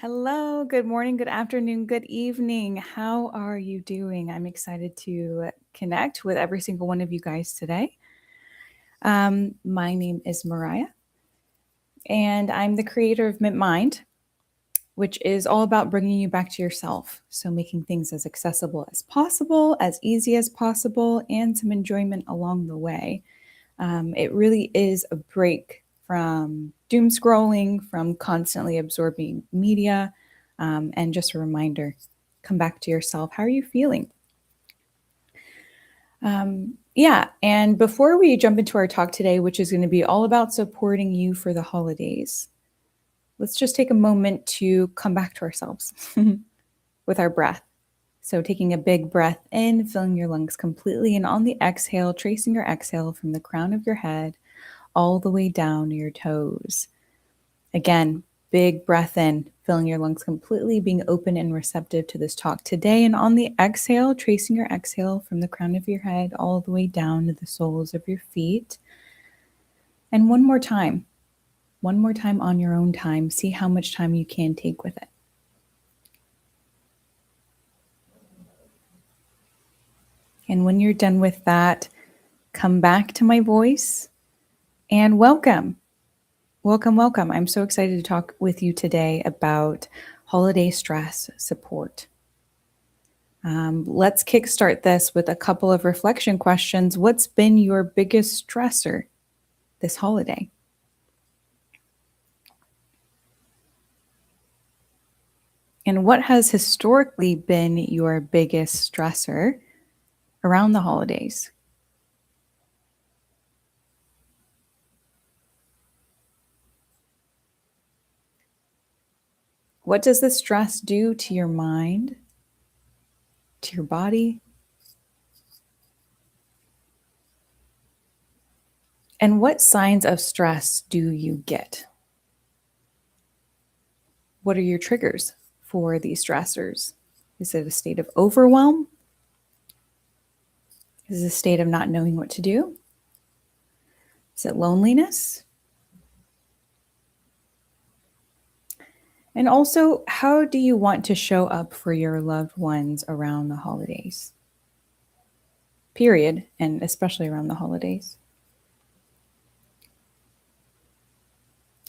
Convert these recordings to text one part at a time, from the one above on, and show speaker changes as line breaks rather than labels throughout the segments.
Hello, good morning, good afternoon, good evening. How are you doing? I'm excited to connect with every single one of you guys today. My name is Mariah, and I'm the creator of Mint Mind, which is all about bringing you back to yourself. So, making things as accessible as possible, as easy as possible, and some enjoyment along the way. It really is a break from doom scrolling, from constantly absorbing media, and just a reminder, come back to yourself. How are you feeling? Yeah, and before we jump into our talk today, which is going to be all about supporting you for the holidays, let's just take a moment to come back to ourselves with our breath. So, taking a big breath in, filling your lungs completely, and on the exhale, tracing your exhale from the crown of your head all the way down to your toes. Again, big breath in, filling your lungs completely, being open and receptive to this talk today. And on the exhale, tracing your exhale from the crown of your head all the way down to the soles of your feet. And one more time on your own time. See how much time you can take with it. And when you're done with that, come back to my voice and welcome. Welcome. I'm so excited to talk with you today about holiday stress support. Let's kickstart this with a couple of reflection questions. What's been your biggest stressor this holiday? And what has historically been your biggest stressor around the holidays? What does the stress do to your mind, to your body? And what signs of stress do you get? What are your triggers for these stressors? Is it a state of overwhelm? Is it a state of not knowing what to do? Is it loneliness? And also, how do you want to show up for your loved ones around the holidays? Period, and especially around the holidays.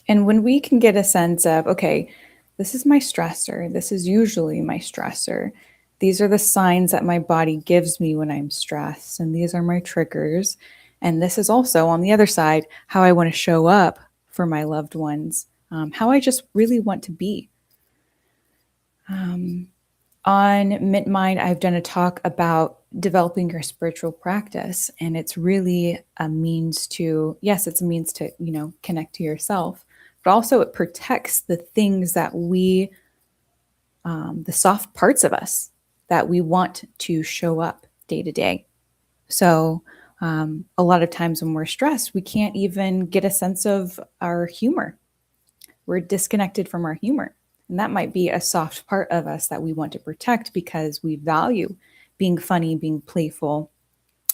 And when we can get a sense of, okay, this is my stressor, this is usually my stressor, these are the signs that my body gives me when I'm stressed, and these are my triggers. And this is also, on the other side, how I want to show up for my loved ones, how I just really want to be. On Mint Mind, I've done a talk about developing your spiritual practice, and it's really a means to, yes, it's a means to, connect to yourself, but also it protects the things that the soft parts of us that we want to show up day to day. So, a lot of times when we're stressed, we can't even get a sense of our humor. We're disconnected from our humor. And that might be a soft part of us that we want to protect because we value being funny, being playful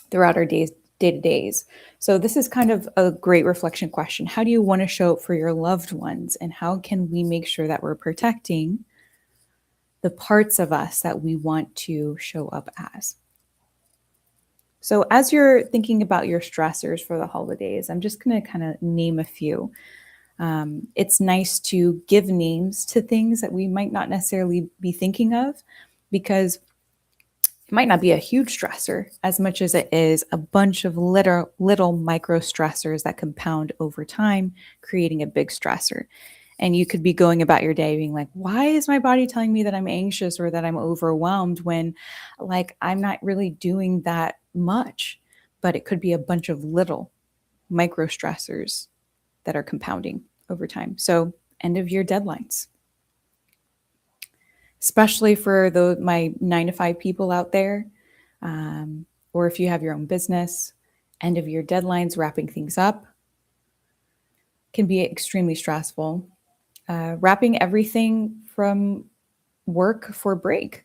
throughout our day to days. So this is kind of a great reflection question. How do you want to show up for your loved ones? And how can we make sure that we're protecting the parts of us that we want to show up as? So as you're thinking about your stressors for the holidays, I'm just going to kind of name a few. It's nice to give names to things that we might not necessarily be thinking of because it might not be a huge stressor as much as it is a bunch of little micro stressors that compound over time, creating a big stressor. And you could be going about your day being like, why is my body telling me that I'm anxious or that I'm overwhelmed when I'm not really doing that much? But it could be a bunch of little micro stressors that are compounding over time. So end of year deadlines, especially for my 9 to 5 people out there, or if you have your own business, end of year deadlines, wrapping things up can be extremely stressful. Wrapping everything from work for break.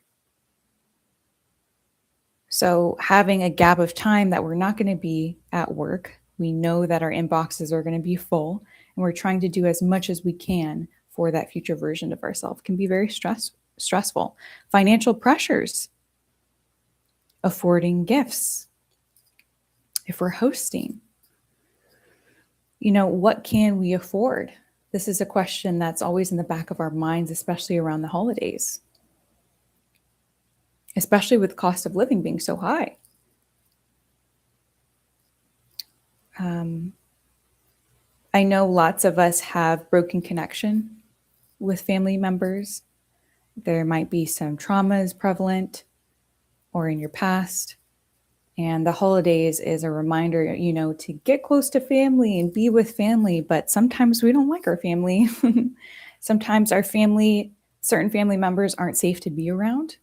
So having a gap of time that we're not going to be at work, we know that our inboxes are going to be full, and we're trying to do as much as we can for that future version of ourselves can be very stressful. Financial pressures, affording gifts, if we're hosting, what can we afford? This is a question that's always in the back of our minds, especially around the holidays, especially with cost of living being so high. I know lots of us have broken connection with family members. There might be some traumas prevalent or in your past. And the holidays is a reminder, to get close to family and be with family. But sometimes we don't like our family. Sometimes certain family members aren't safe to be around.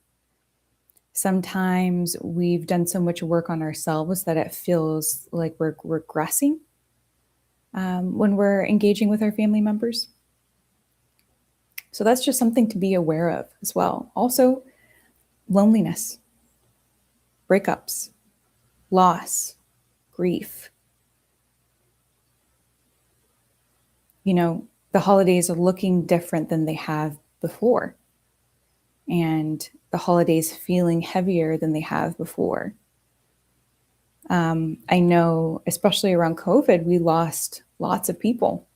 Sometimes we've done so much work on ourselves that it feels like we're regressing when we're engaging with our family members. So that's just something to be aware of as well. Also, loneliness, breakups, loss, grief. The holidays are looking different than they have before. And the holidays feeling heavier than they have before. I know, especially around COVID, we lost lots of people.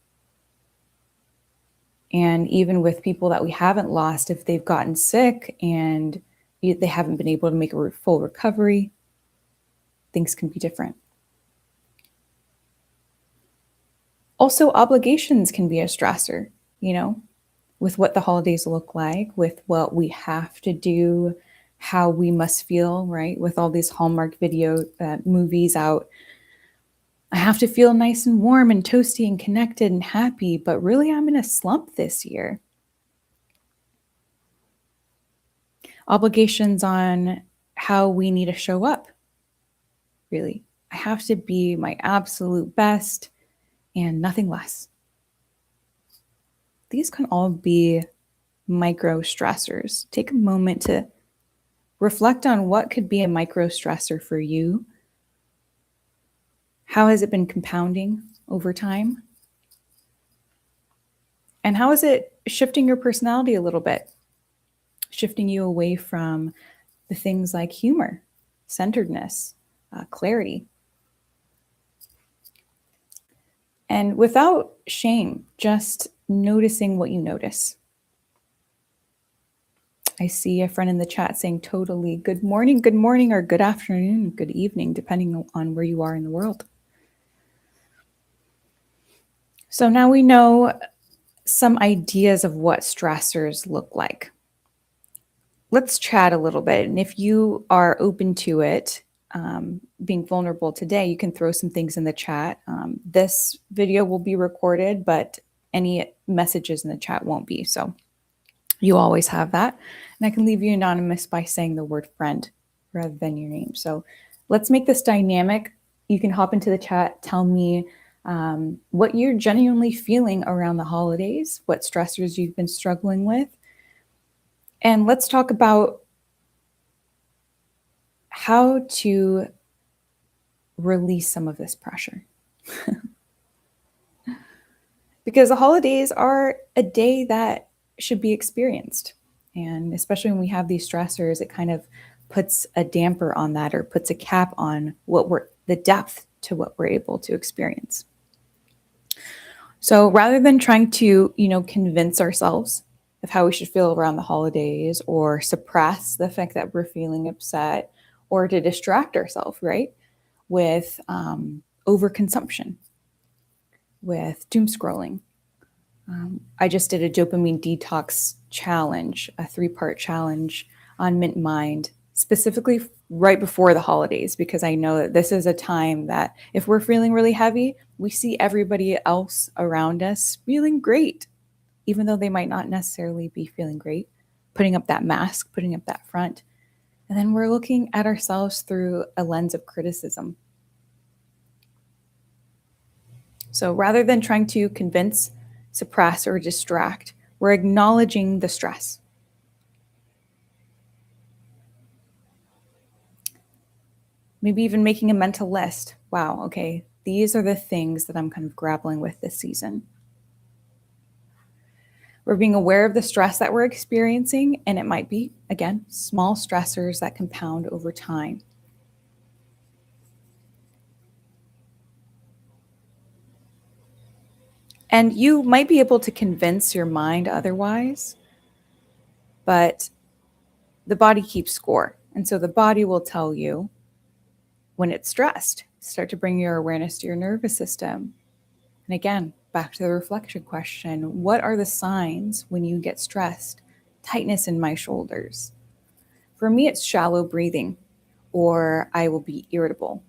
And even with people that we haven't lost, if they've gotten sick and they haven't been able to make a full recovery, things can be different. Also, obligations can be a stressor, with what the holidays look like, with what we have to do, how we must feel, right? With all these Hallmark movies out. I have to feel nice and warm and toasty and connected and happy, but really I'm in a slump this year. Obligations on how we need to show up, really. I have to be my absolute best and nothing less. These can all be micro stressors. Take a moment to reflect on what could be a micro stressor for you. How has it been compounding over time? And how is it shifting your personality a little bit? Shifting you away from the things like humor, centeredness, clarity. And without shame, just noticing what you notice. I see a friend in the chat saying totally good morning, or good afternoon, good evening, depending on where you are in the world. So now we know some ideas of what stressors look like. Let's chat a little bit. And if you are open to it, being vulnerable today, you can throw some things in the chat. This video will be recorded, but any messages in the chat won't be. So you always have that. And I can leave you anonymous by saying the word friend rather than your name. So let's make this dynamic. You can hop into the chat, tell me what you're genuinely feeling around the holidays, what stressors you've been struggling with. And let's talk about how to release some of this pressure. Because the holidays are a day that should be experienced. And especially when we have these stressors, it kind of puts a damper on that, or puts a cap on the depth to what we're able to experience. So rather than trying to, convince ourselves of how we should feel around the holidays, or suppress the fact that we're feeling upset, or to distract ourselves, right, with overconsumption, with doom scrolling. I just did a dopamine detox challenge, a 3-part challenge on Mint Mind, specifically right before the holidays, because I know that this is a time that if we're feeling really heavy, we see everybody else around us feeling great, even though they might not necessarily be feeling great, putting up that mask, putting up that front. And then we're looking at ourselves through a lens of criticism. So rather than trying to convince, suppress, or distract, we're acknowledging the stress. Maybe even making a mental list. Wow, okay, these are the things that I'm kind of grappling with this season. We're being aware of the stress that we're experiencing, and it might be, again, small stressors that compound over time. And you might be able to convince your mind otherwise, but the body keeps score. And so the body will tell you when it's stressed. Start to bring your awareness to your nervous system. And again, back to the reflection question, what are the signs when you get stressed? Tightness in my shoulders. For me, it's shallow breathing, or I will be irritable.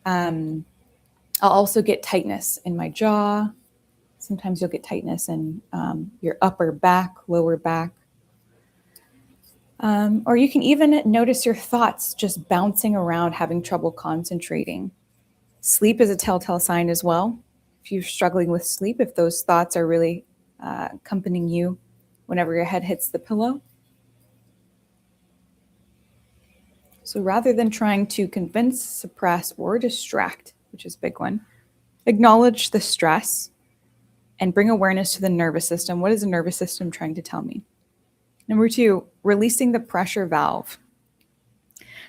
Um, I'll also get tightness in my jaw. Sometimes you'll get tightness in your upper back, lower back. Or you can even notice your thoughts just bouncing around, having trouble concentrating. Sleep is a telltale sign as well. If you're struggling with sleep, if those thoughts are really accompanying you whenever your head hits the pillow. So rather than trying to convince, suppress, or distract, which is a big one, acknowledge the stress and bring awareness to the nervous system. What is the nervous system trying to tell me? Number 2, releasing the pressure valve.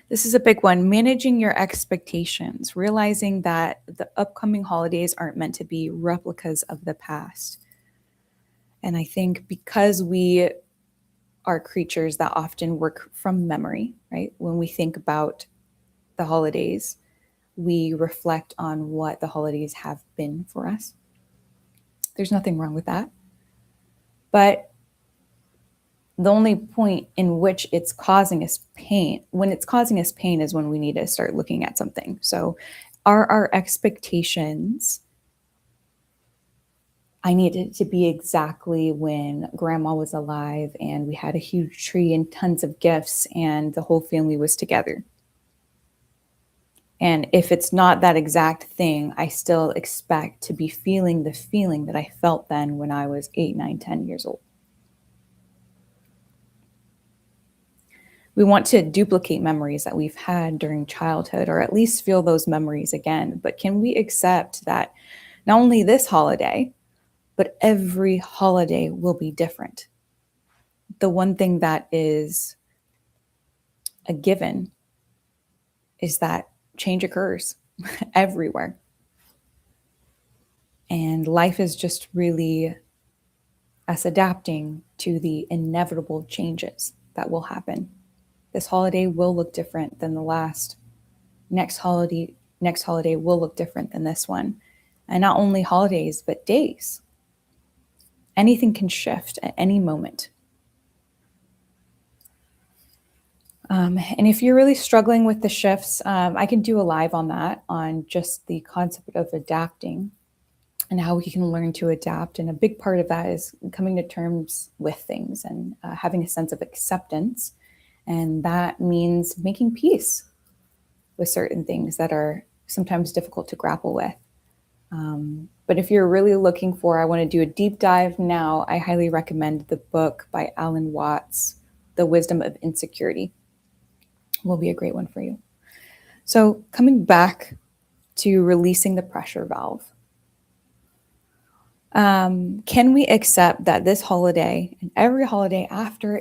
This is a big one. Managing your expectations, realizing that the upcoming holidays aren't meant to be replicas of the past. And I think because we are creatures that often work from memory, right? When we think about the holidays, we reflect on what the holidays have been for us. There's nothing wrong with that. But the only point in which it's causing us pain, when it's causing us pain, is when we need to start looking at something. So, are our expectations, I need it to be exactly when grandma was alive and we had a huge tree and tons of gifts and the whole family was together? And if it's not that exact thing, I still expect to be feeling the feeling that I felt then when I was 8, 9, 10 years old. We want to duplicate memories that we've had during childhood, or at least feel those memories again. But can we accept that not only this holiday, but every holiday will be different? The one thing that is a given is that change occurs everywhere. And life is just really us adapting to the inevitable changes that will happen. This holiday will look different than the last. Next holiday will look different than this one. And not only holidays, but days. Anything can shift at any moment. And if you're really struggling with the shifts, I can do a live on that, on just the concept of adapting and how we can learn to adapt. And a big part of that is coming to terms with things and having a sense of acceptance. And that means making peace with certain things that are sometimes difficult to grapple with. But if you're really looking for, I want to do a deep dive now, I highly recommend the book by Alan Watts, The Wisdom of Insecurity. Will be a great one for you. So coming back to releasing the pressure valve, can we accept that this holiday and every holiday after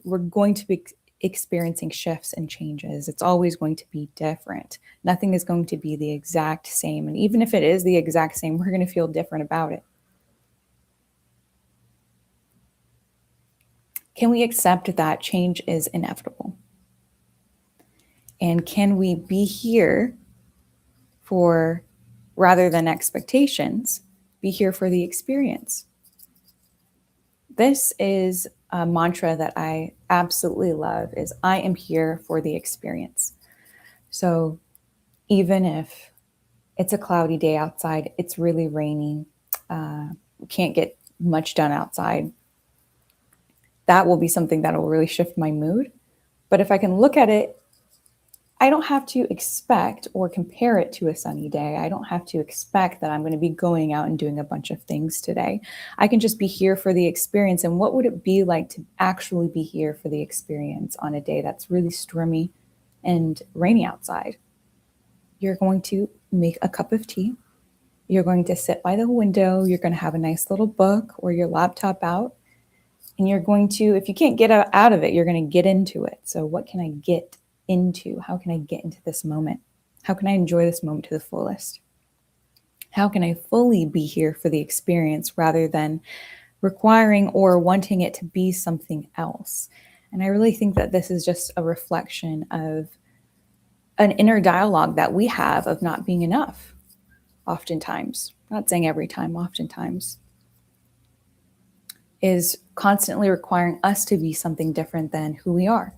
we're going to be experiencing shifts and changes? It's always going to be different. Nothing is going to be the exact same. And even if it is the exact same, we're going to feel different about it. Can we accept that change is inevitable? And can we be here for, rather than expectations, be here for the experience? This is a mantra that I absolutely love, is I am here for the experience. So even if it's a cloudy day outside, it's really rainy, can't get much done outside, that will be something that will really shift my mood. But if I can look at it, I don't have to expect or compare it to a sunny day. I don't have to expect that I'm going to be going out and doing a bunch of things today. I can just be here for the experience. And what would it be like to actually be here for the experience on a day that's really stormy and rainy outside? You're going to make a cup of tea. You're going to sit by the window. You're going to have a nice little book or your laptop out. And you're going to, if you can't get out of it, you're going to get into it. So, what can I get into? How can I get into this moment? How can I enjoy this moment to the fullest? How can I fully be here for the experience rather than requiring or wanting it to be something else? And I really think that this is just a reflection of an inner dialogue that we have of not being enough, oftentimes. Not saying every time, oftentimes. Is constantly requiring us to be something different than who we are.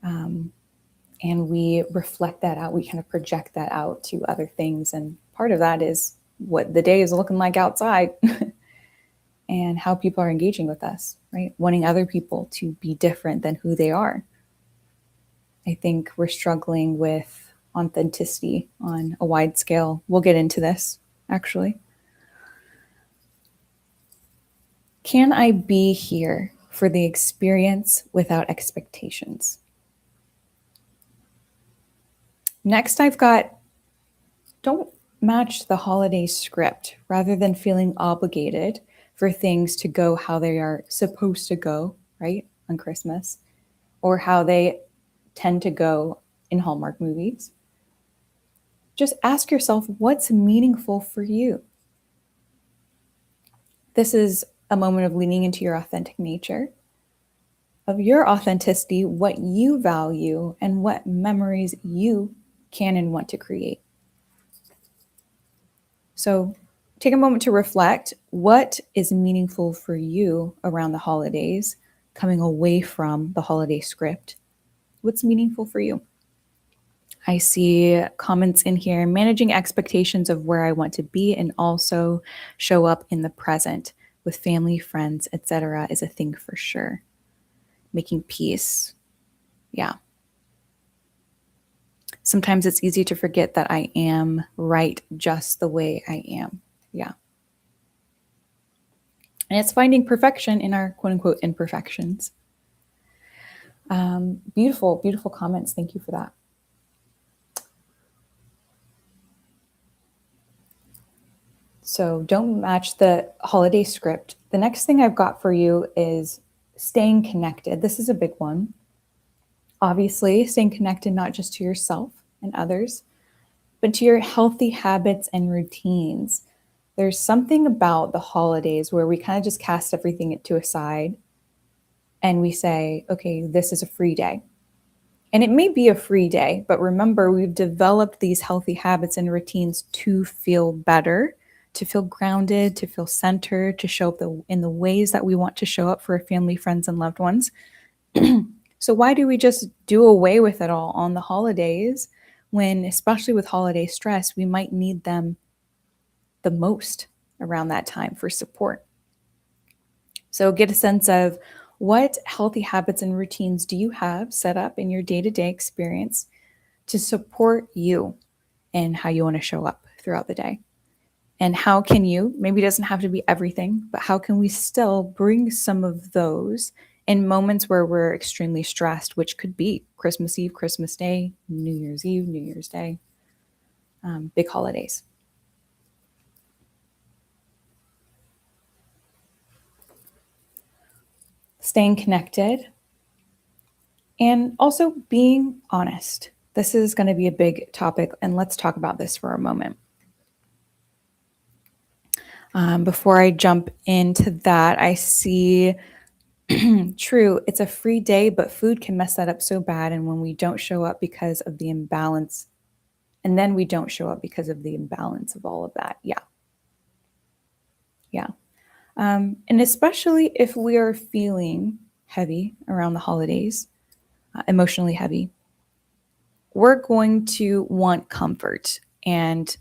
And we reflect that out. We kind of project that out to other things. And part of that is what the day is looking like outside and how people are engaging with us, right? Wanting other people to be different than who they are. I think we're struggling with authenticity on a wide scale. We'll get into this, actually. Can I be here for the experience without expectations? Next, I've got don't match the holiday script rather than feeling obligated for things to go how they are supposed to go, right, on Christmas, or how they tend to go in Hallmark movies. Just ask yourself what's meaningful for you. This is a moment of leaning into your authentic nature, of your authenticity, what you value, and what memories you can and want to create. So take a moment to reflect what is meaningful for you around the holidays, coming away from the holiday script. What's meaningful for you? I see comments in here, managing expectations of where I want to be and also show up in the present with family, friends, etc. is a thing for sure. Making peace. Yeah. Sometimes it's easy to forget that I am right just the way I am. Yeah. And it's finding perfection in our quote unquote imperfections. Beautiful, beautiful comments. Thank you for that. So don't match the holiday script. The next thing I've got for you is staying connected. This is a big one. Obviously, staying connected not just to yourself and others, but to your healthy habits and routines. There's something about the holidays where we kind of just cast everything to a side and we say, okay, this is a free day. And it may be a free day, but remember, we've developed these healthy habits and routines to feel better, to feel grounded, to feel centered, to show up in the ways that we want to show up for our family, friends, and loved ones. So why do we just do away with it all on the holidays when, especially with holiday stress, we might need them the most around that time for support? So get a sense of what healthy habits and routines do you have set up in your day-to-day experience to support you and how you want to show up throughout the day. And how can you, maybe it doesn't have to be everything, but how can we still bring some of those in moments where we're extremely stressed, which could be Christmas Eve, Christmas Day, New Year's Eve, New Year's Day, big holidays. Staying connected and also being honest. This is going to be a big topic, and let's talk about this for a moment. Before I jump into that, I see true, it's a free day, but food can mess that up so bad. And when we don't show up because of the imbalance, and then we don't show up because of the imbalance of all of that. Yeah. Yeah. And especially if we are feeling heavy around the holidays, emotionally heavy, we're going to want comfort. And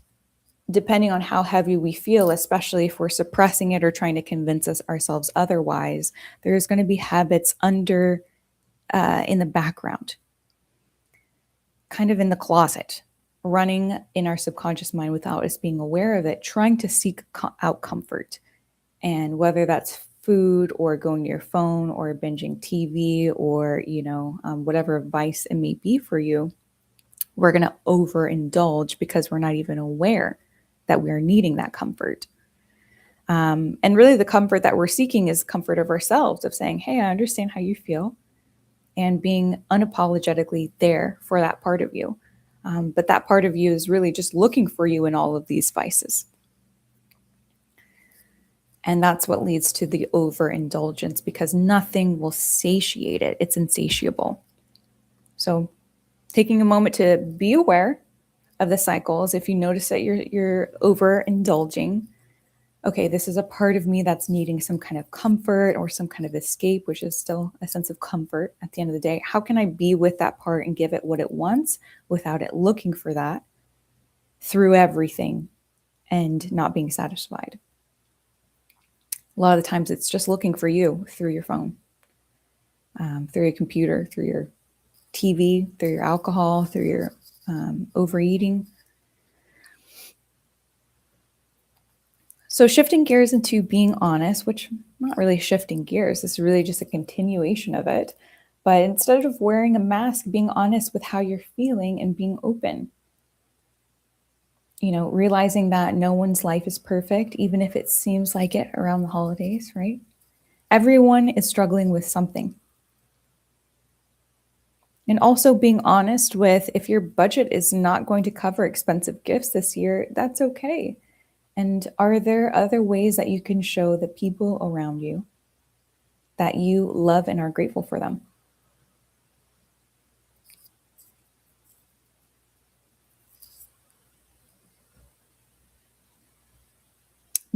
depending on how heavy we feel, especially if we're suppressing it or trying to convince ourselves otherwise, there's going to be habits under in the background, kind of in the closet, running in our subconscious mind without us being aware of it, trying to seek out comfort. And whether that's food or going to your phone or binging TV or, whatever vice it may be for you, we're going to overindulge because we're not even aware that we are needing that comfort. And really, the comfort that we're seeking is comfort of ourselves, of saying, hey, I understand how you feel, and being unapologetically there for that part of you. But that part of you is really just looking for you in all of these vices. And that's what leads to the overindulgence, because nothing will satiate it. It's insatiable. So taking a moment to be aware of the cycles. If you notice that you're overindulging, okay, this is a part of me that's needing some kind of comfort or some kind of escape, which is still a sense of comfort at the end of the day. How can I be with that part and give it what it wants without it looking for that through everything and not being satisfied? A lot of the times it's just looking for you through your phone, through your computer, through your TV, through your alcohol, through your overeating. So shifting gears into being honest, which not really shifting gears, this is really just a continuation of it. But instead of wearing a mask, being honest with how you're feeling and being open. Realizing that no one's life is perfect, even if it seems like it around the holidays, right? Everyone is struggling with something. And also being honest with, if your budget is not going to cover expensive gifts this year, that's okay. And are there other ways that you can show the people around you that you love and are grateful for them?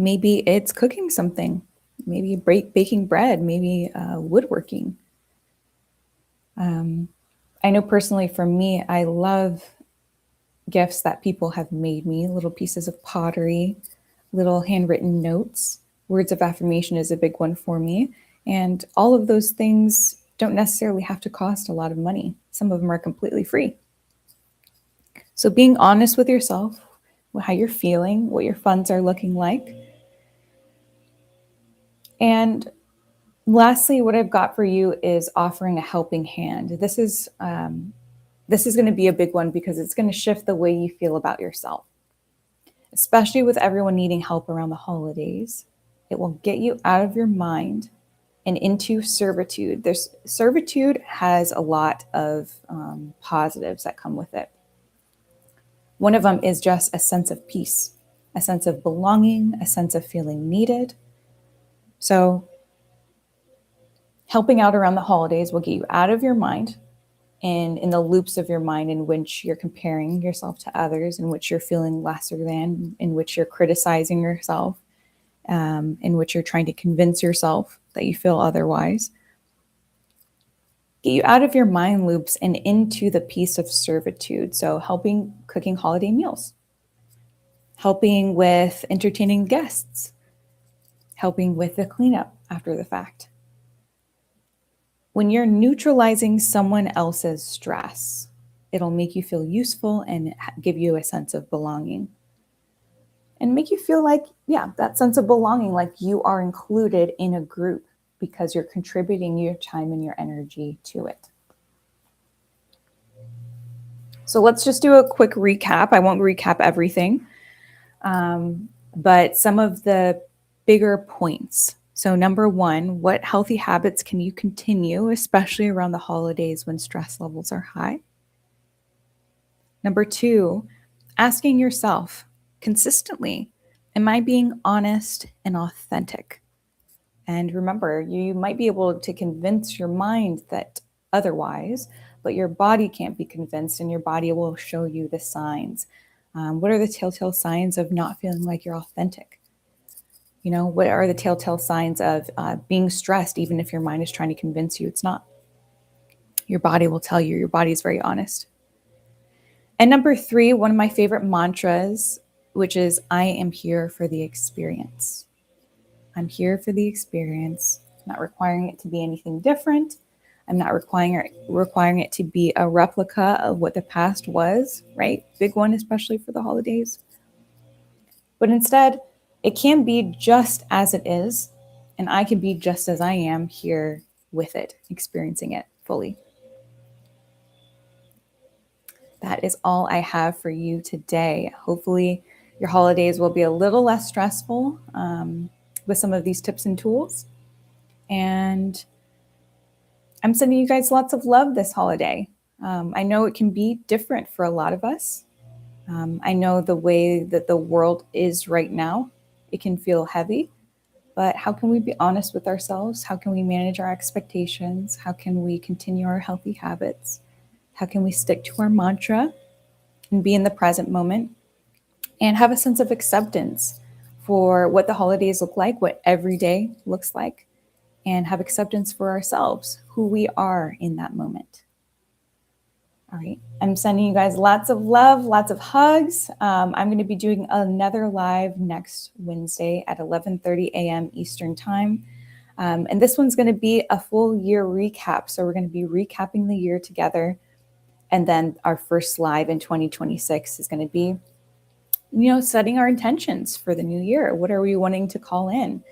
Maybe it's cooking something, maybe baking bread, maybe woodworking. I know personally for me, I love gifts that people have made me, little pieces of pottery, little handwritten notes. Words of affirmation is a big one for me. And all of those things don't necessarily have to cost a lot of money. Some of them are completely free. So being honest with yourself, how you're feeling, what your funds are looking like. And lastly, what I've got for you is offering a helping hand. This is going to be a big one, because it's going to shift the way you feel about yourself, especially with everyone needing help around the holidays. It will get you out of your mind and into servitude. Servitude has a lot of positives that come with it. One of them is just a sense of peace, a sense of belonging, a sense of feeling needed. So helping out around the holidays will get you out of your mind and in the loops of your mind in which you're comparing yourself to others, in which you're feeling lesser than, in which you're criticizing yourself, in which you're trying to convince yourself that you feel otherwise. Get you out of your mind loops and into the peace of servitude. So helping cooking holiday meals, helping with entertaining guests, helping with the cleanup after the fact. When you're neutralizing someone else's stress, it'll make you feel useful and give you a sense of belonging. And make you feel like, yeah, that sense of belonging, like you are included in a group because you're contributing your time and your energy to it. So let's just do a quick recap. I won't recap everything, but some of the bigger points. So number one, what healthy habits can you continue, especially around the holidays when stress levels are high? Number two, asking yourself consistently, am I being honest and authentic? And remember, you might be able to convince your mind that otherwise, but your body can't be convinced, and your body will show you the signs. What are the telltale signs of not feeling like you're authentic? What are the telltale signs of being stressed, even if your mind is trying to convince you it's not? Your body will tell you. Your body is very honest. And number three, one of my favorite mantras, which is, I am here for the experience. I'm here for the experience. I'm not requiring it to be anything different. I'm not requiring it to be a replica of what the past was, right? Big one, especially for the holidays. But instead, it can be just as it is, and I can be just as I am here with it, experiencing it fully. That is all I have for you today. Hopefully, your holidays will be a little less stressful with some of these tips and tools. And I'm sending you guys lots of love this holiday. I know it can be different for a lot of us. I know the way that the world is right now, it can feel heavy, but how can we be honest with ourselves? How can we manage our expectations? How can we continue our healthy habits? How can we stick to our mantra and be in the present moment and have a sense of acceptance for what the holidays look like, what every day looks like, and have acceptance for ourselves, who we are in that moment? All right. I'm sending you guys lots of love, lots of hugs. I'm going to be doing another live next Wednesday at 11:30 a.m. Eastern Time. And this one's going to be a full year recap. So we're going to be recapping the year together. And then our first live in 2026 is going to be, setting our intentions for the new year. What are we wanting to call in?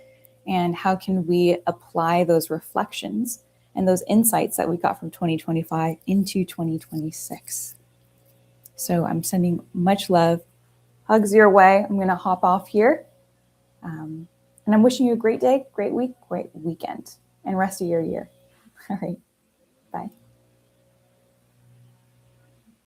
And how can we apply those reflections and those insights that we got from 2025 into 2026? So I'm sending much love, hugs your way. I'm going to hop off here. And I'm wishing you a great day, great week, great weekend, and rest of your year. All right.